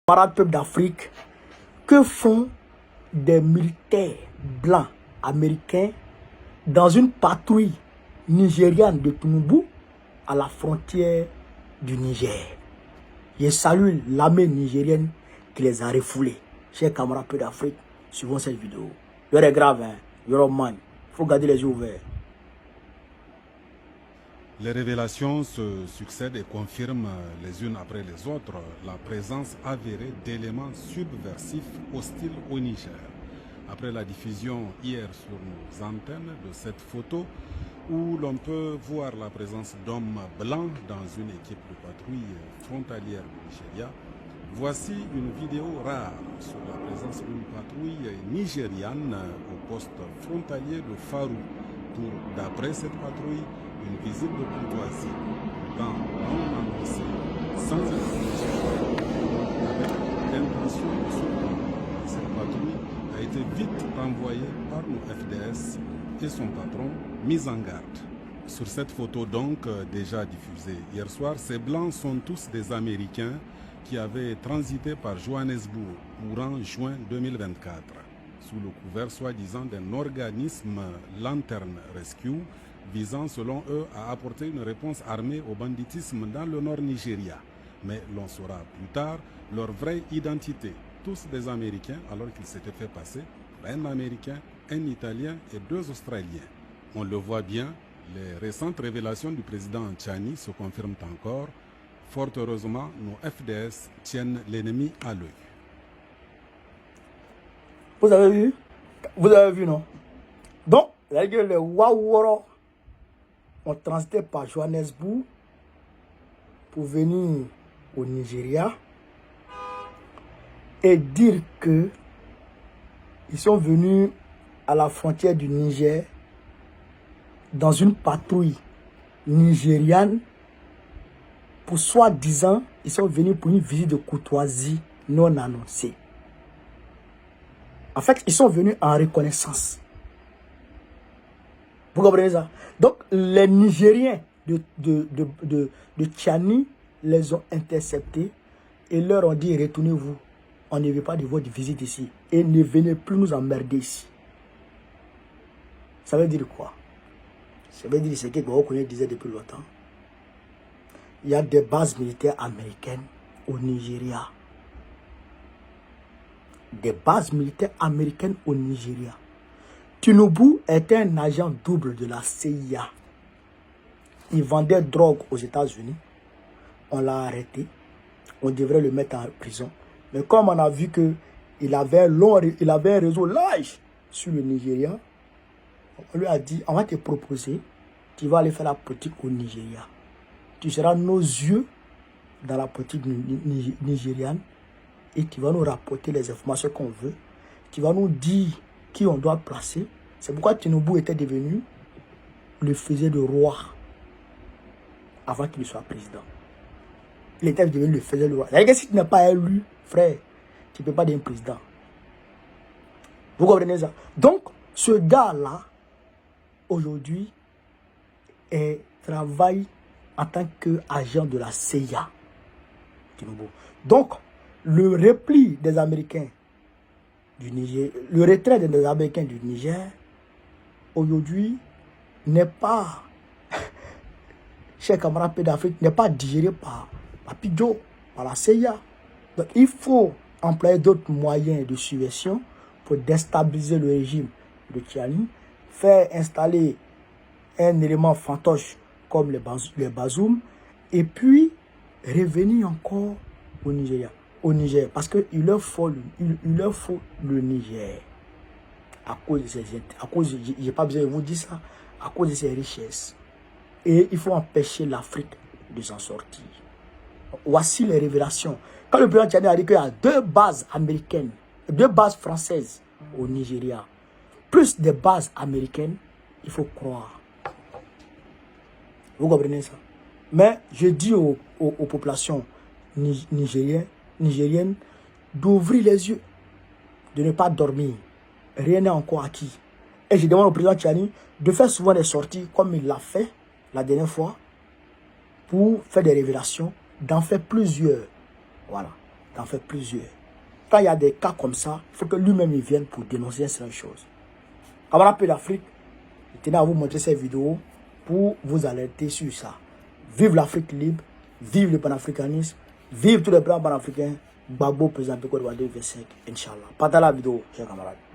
Camarades peuple d'Afrique, que font des militaires blancs américains dans une patrouille nigériane de Tinubu à la frontière du Niger? Je salue l'armée nigérienne qui les a refoulés. Chers camarades peuple d'Afrique, suivons cette vidéo. L'heure est grave, hein? Il faut garder les yeux ouverts. Les révélations se succèdent et confirment les unes après les autres la présence avérée d'éléments subversifs hostiles au Niger. Après la diffusion hier sur nos antennes de cette photo où l'on peut voir la présence d'hommes blancs dans une équipe de patrouille frontalière du Nigeria, voici une vidéo rare sur la présence d'une patrouille nigériane au poste frontalier de Farou pour, d'après cette patrouille, une visite de courtoisie, dans non annoncé, sans information, avec l'intention de surprendre. Cette patrouille a été vite renvoyée par nos FDS et son patron mis en garde. Sur cette photo donc déjà diffusée hier soir, ces blancs sont tous des Américains qui avaient transité par Johannesburg courant juin 2024, sous le couvert soi-disant d'un organisme Lantern Rescue, visant selon eux à apporter une réponse armée au banditisme dans le nord Nigeria. Mais l'on saura plus tard leur vraie identité. Tous des Américains alors qu'ils s'étaient fait passer un Américain, un Italien et 2 Australiens. On le voit bien, les récentes révélations du président Tchani se confirment encore. Fort heureusement, nos FDS tiennent l'ennemi à l'œil. Vous avez vu? Vous avez vu, non? Donc, les Waworo ont transité par Johannesburg pour venir au Nigeria et dire que ils sont venus à la frontière du Niger dans une patrouille nigériane pour soi-disant, ils sont venus pour une visite de courtoisie non annoncée. En fait, ils sont venus en reconnaissance. Vous comprenez ça? Donc, les Nigériens de Tchani les ont interceptés et leur ont dit, retournez-vous. On ne veut pas de votre visite ici. Et ne venez plus nous emmerder ici. Ça veut dire quoi? Ça veut dire ce que Gao disait depuis longtemps. Il y a des bases militaires américaines au Nigeria. Des bases militaires américaines au Nigeria. Tinubu était un agent double de la CIA. Il vendait drogue aux États-Unis. On l'a arrêté. On devrait le mettre en prison. Mais comme on a vu qu'il avait un réseau large sur le Nigeria, on lui a dit, on va te proposer, tu vas aller faire la politique au Nigeria. Tu seras nos yeux dans la politique nigériane et tu vas nous rapporter les informations qu'on veut. Tu vas nous dire qui on doit placer. C'est pourquoi Tinubu était devenu le faisait de roi avant qu'il soit président. Il était devenu le faisait de roi. C'est-à-dire que si tu n'es pas élu, frère, tu ne peux pas devenir président. Vous comprenez ça? Donc, ce gars-là, aujourd'hui, travaille en tant qu'agent de la CIA. Donc, le repli des Américains du Niger, le retrait des Américains du Niger, aujourd'hui, n'est pas, chers camarades d'Afrique, n'est pas digéré par Pidjo, par la CIA. Donc, il faut employer d'autres moyens de subversion pour déstabiliser le régime de Tchani, faire installer un élément fantoche comme les Bazoum, et puis revenir encore au Nigeria. Au Niger, parce qu'il leur faut le Niger. À cause de ces, j'ai pas besoin de vous dire ça, à cause de ses richesses. Et il faut empêcher l'Afrique de s'en sortir. Voici les révélations. Quand le président Tchani a dit qu'il y a 2 bases américaines, 2 bases françaises au Nigeria, plus des bases américaines, il faut croire. Vous comprenez ça? Mais je dis aux populations nigériennes d'ouvrir les yeux, de ne pas dormir. Rien n'est encore acquis. Et je demande au président Tchani de faire souvent des sorties comme il l'a fait la dernière fois pour faire des révélations, d'en faire plusieurs. Voilà. d'en faire plusieurs. Quand il y a des cas comme ça, il faut que lui-même il vienne pour dénoncer certaines choses. Camarades Paix d'Afrique, je tenais à vous montrer cette vidéo pour vous alerter sur ça. Vive l'Afrique libre, vive le panafricanisme, vive tous les plans panafricains. Gbagbo, président de Côte d'Ivoire 2025, Inch'Allah. Partagez la vidéo, chers camarades.